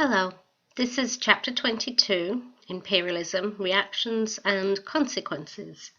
Hello, this is Chapter 22, Imperialism, Reactions and Consequences.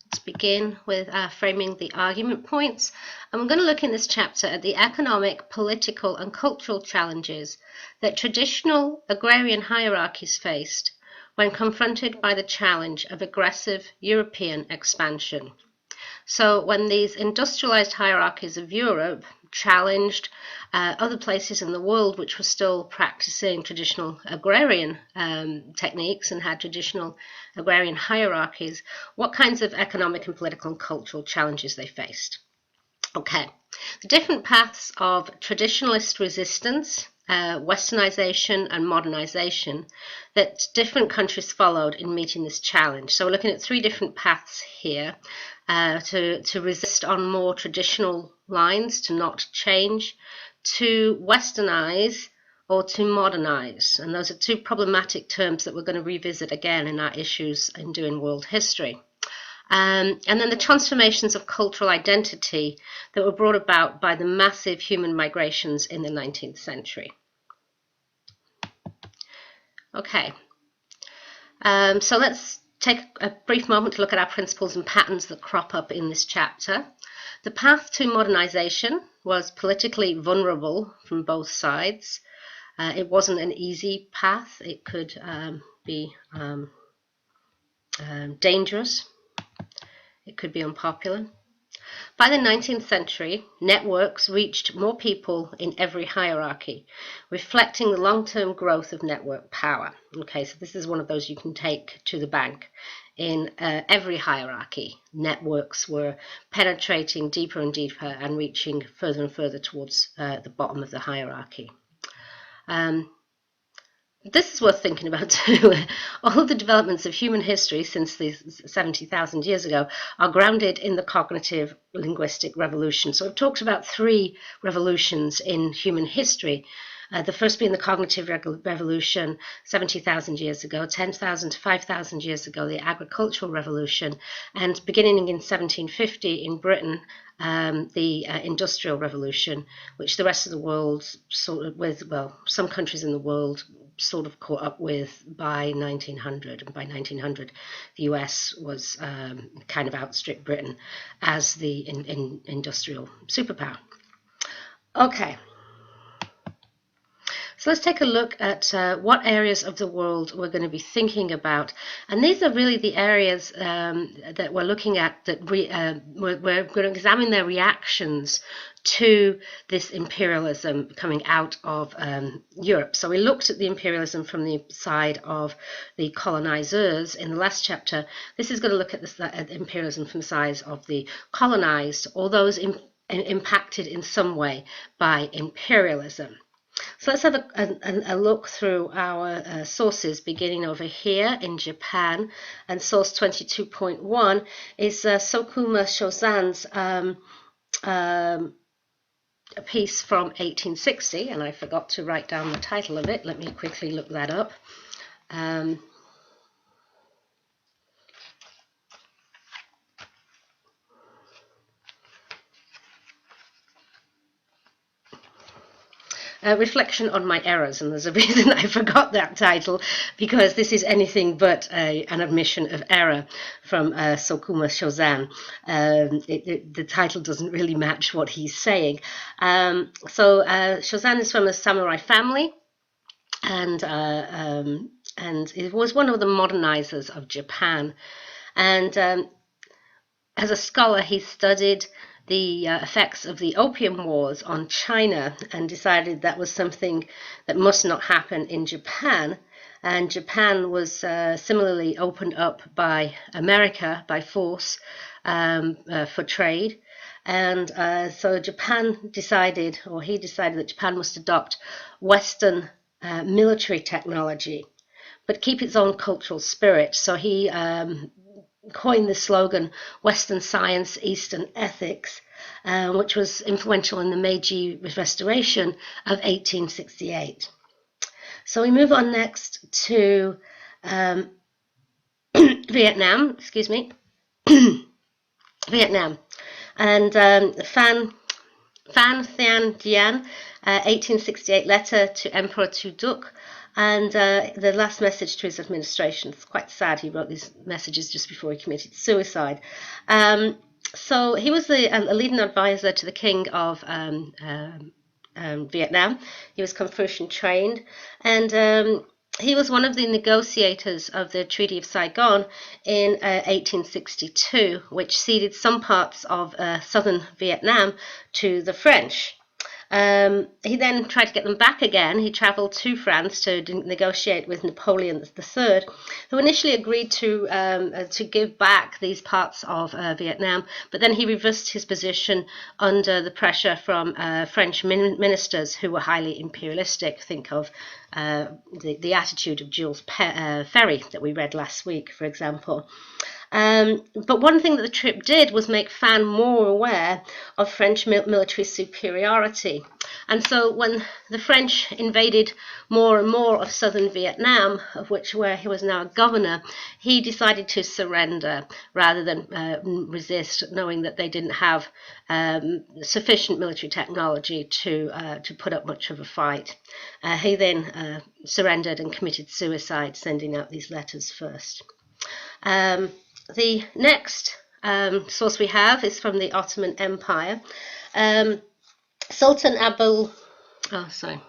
Let's begin with framing the argument points. And we're going to look in this chapter at the economic, political and cultural challenges that traditional agrarian hierarchies faced when confronted by the challenge of aggressive European expansion. So when these industrialized hierarchies of Europe challenged other places in the world which were still practicing traditional agrarian techniques and had traditional agrarian hierarchies, what kinds of economic and political and cultural challenges they faced. Okay, the different paths of traditionalist resistance, westernization and modernization that different countries followed in meeting this challenge. So we're looking at three different paths here to resist on more traditional lines, to not change, to westernize, or to modernize. And those are two problematic terms that we're going to revisit again in our issues in doing world history. And then the transformations of cultural identity that were brought about by the massive human migrations in the 19th century. Okay, so let's take a brief moment to look at our principles and patterns that crop up in this chapter. The path to modernization was politically vulnerable from both sides. It wasn't an easy path. It could be dangerous. It could be unpopular. By the 19th century, networks reached more people in every hierarchy, reflecting the long-term growth of network power. Okay, so this is one of those you can take to the bank. In every hierarchy, networks were penetrating deeper and deeper and reaching further and further towards the bottom of the hierarchy. This is worth thinking about too. All of the developments of human history since these 70,000 years ago are grounded in the cognitive linguistic revolution. So we've talked about three revolutions in human history. The first being the cognitive revolution 70,000 years ago, 10,000 to 5,000 years ago, the agricultural revolution, and beginning in 1750 in Britain, the industrial revolution, which the rest of the world sort of some countries in the world sort of caught up with by 1900. And by 1900, the US was kind of outstripped Britain as the industrial superpower. Okay. So let's take a look at what areas of the world we're going to be thinking about. And these are really the areas that we're looking at, that we're going to examine their reactions to this imperialism coming out of Europe. So we looked at the imperialism from the side of the colonizers in the last chapter. This is going to look at the imperialism from the side of the colonized, or those impacted in some way by imperialism. So let's have a look through our sources, beginning over here in Japan. And source 22.1 is Sokuma Shozan's a piece from 1860, and I forgot to write down the title of it. Let me quickly look that up. Reflection on my errors, and there's a reason I forgot that title, because this is anything but an admission of error from Sokuma Shozan. The title doesn't really match what he's saying. So Shozan is from a samurai family, and it was one of the modernizers of Japan. And as a scholar, he studied the effects of the Opium Wars on China and decided that was something that must not happen in Japan. And Japan was similarly opened up by America by force for trade. And so Japan decided, or he decided, that Japan must adopt Western military technology, but keep its own cultural spirit. So he coined the slogan Western Science, Eastern Ethics, which was influential in the Meiji Restoration of 1868. So we move on next to Vietnam, Vietnam. And Phan Thian Dian, 1868 letter to Emperor Tuduk, and the last message to his administration. It's quite sad. He wrote these messages just before he committed suicide. So he was a leading advisor to the king of Vietnam. He was Confucian trained, and he was one of the negotiators of the Treaty of Saigon in 1862, which ceded some parts of southern Vietnam to the French. He then tried to get them back again. He travelled to France to negotiate with Napoleon III, who initially agreed to give back these parts of Vietnam, but then he reversed his position under the pressure from French ministers who were highly imperialistic. Think of the attitude of Jules Ferry that we read last week, for example. But one thing that the trip did was make Phan more aware of French military superiority. And so when the French invaded more and more of southern Vietnam, where he was now a governor, he decided to surrender rather than resist, knowing that they didn't have sufficient military technology to put up much of a fight. He then surrendered and committed suicide, sending out these letters first. The next source we have is from the Ottoman Empire. Sultan Abdul Melsid.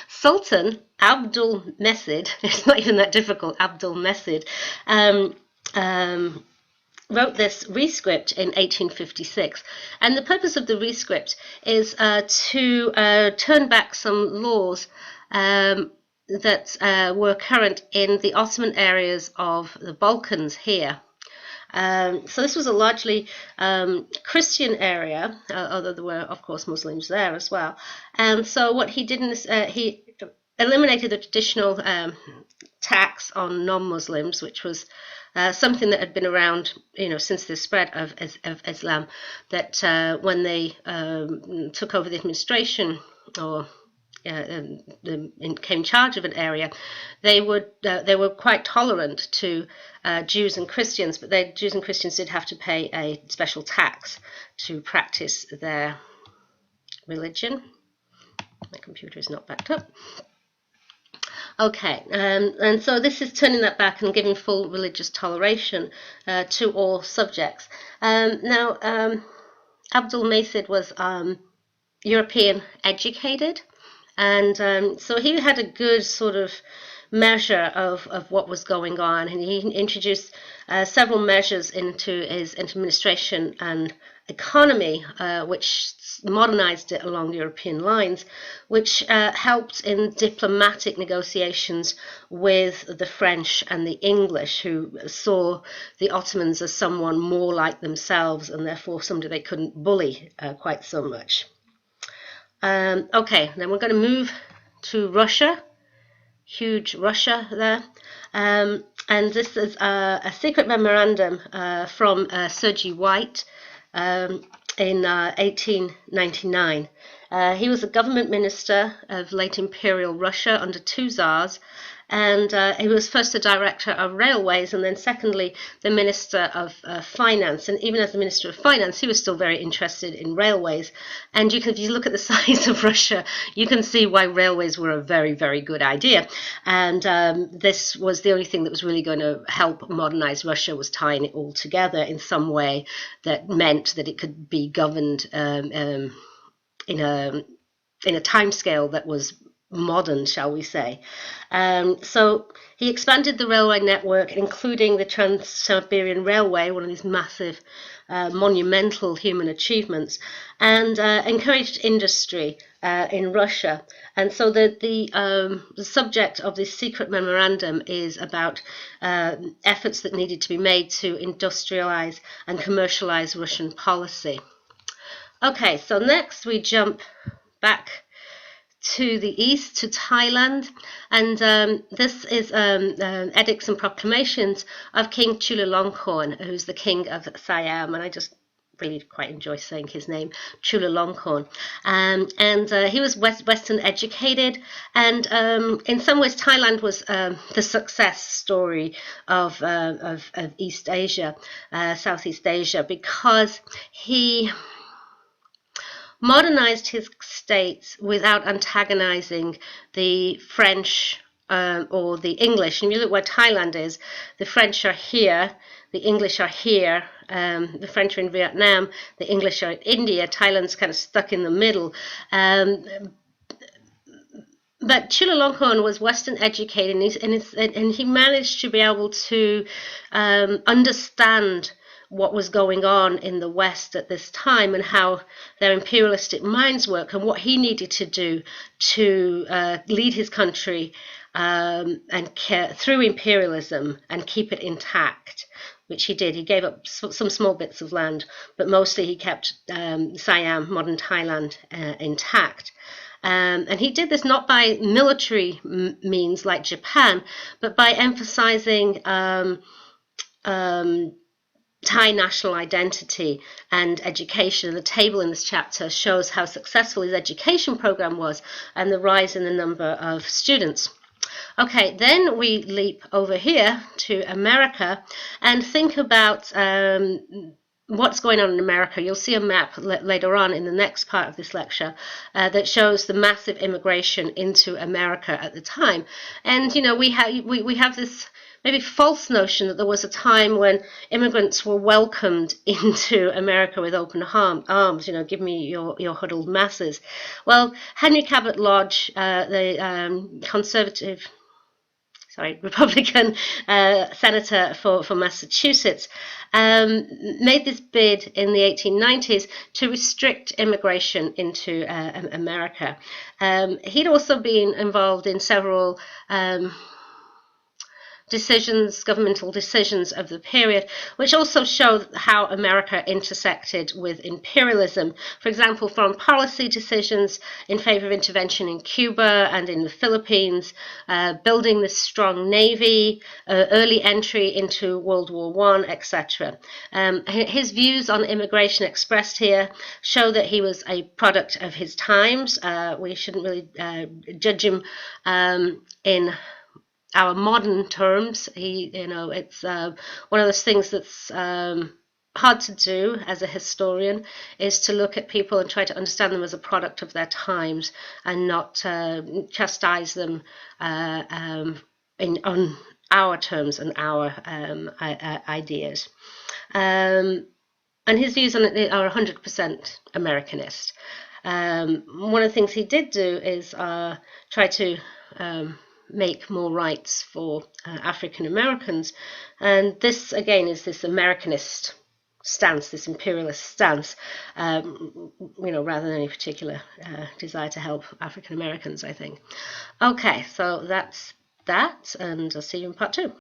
Sultan Abdul Mesid, it's not even that difficult, Abdul Mesid, wrote this rescript in 1856. And the purpose of the rescript is to turn back some laws that were current in the Ottoman areas of the Balkans here. So this was a largely Christian area, although there were, of course, Muslims there as well. And so what he did is he eliminated the traditional tax on non-Muslims, which was something that had been around, since the spread of Islam. That when they took over the administration or came in charge of an area, they were quite tolerant to Jews and Christians, but Jews and Christians did have to pay a special tax to practice their religion. My computer is not backed up. Okay, and so this is turning that back and giving full religious toleration to all subjects. Now, Abdul Mesid was European educated, and so he had a good sort of measure of what was going on, and he introduced several measures into his administration and economy, which modernized it along European lines, which helped in diplomatic negotiations with the French and the English, who saw the Ottomans as someone more like themselves and therefore somebody they couldn't bully quite so much. Okay, then we're going to move to Russia. Huge Russia there. And this is a secret memorandum from Sir G. White in 1899. He was a government minister of late Imperial Russia under two Tsars, and he was first the director of railways and then secondly the minister of finance. And even as the minister of finance, he was still very interested in railways. And if you look at the size of Russia, you can see why railways were a very, very good idea. And this was the only thing that was really going to help modernize Russia, was tying it all together in some way that meant that it could be governed in a time scale that was modern, shall we say. So he expanded the railway network, including the Trans-Siberian Railway, one of these massive, monumental human achievements, and encouraged industry in Russia. And so the subject of this secret memorandum is about efforts that needed to be made to industrialize and commercialize Russian policy. Okay, so next we jump back to the east, to Thailand, and this is edicts and proclamations of King Chulalongkorn, who's the king of Siam, and I just really quite enjoy saying his name, Chulalongkorn. He was Western educated, and in some ways Thailand was the success story of East Asia, Southeast Asia, because he modernized his states without antagonizing the French or the English. And you look where Thailand is, the French are here, the English are here, the French are in Vietnam, the English are in India, Thailand's kind of stuck in the middle. But Chulalongkorn was Western educated, and he managed to be able to understand what was going on in the West at this time and how their imperialistic minds work, and what he needed to do to lead his country through imperialism and keep it intact, which he did. He gave up some small bits of land, but mostly he kept Siam, modern Thailand, intact. And he did this not by military means like Japan, but by emphasizing Thai national identity and education. And the table in this chapter shows how successful his education program was and the rise in the number of students. Okay, then we leap over here to America and think about what's going on in America. You'll see a map later on in the next part of this lecture that shows the massive immigration into America at the time. And you know, we have this maybe false notion that there was a time when immigrants were welcomed into America with open arms, you know, give me your huddled masses. Well, Henry Cabot Lodge, the Republican senator for Massachusetts, made this bid in the 1890s to restrict immigration into America. He'd also been involved in several governmental decisions of the period, which also show how America intersected with imperialism. For example, foreign policy decisions in favor of intervention in Cuba and in the Philippines, building this strong navy, early entry into World War I, etc. His views on immigration expressed here show that he was a product of his times. We shouldn't really judge him in our modern terms. It's one of those things that's hard to do as a historian, is to look at people and try to understand them as a product of their times and not chastise them on our terms and our ideas. And his views on it are 100% Americanist. One of the things he did do is try to make more rights for African Americans, and this again is this Americanist stance, this imperialist stance, rather than any particular desire to help African Americans, I think. Okay, so that's that, and I'll see you in part 2.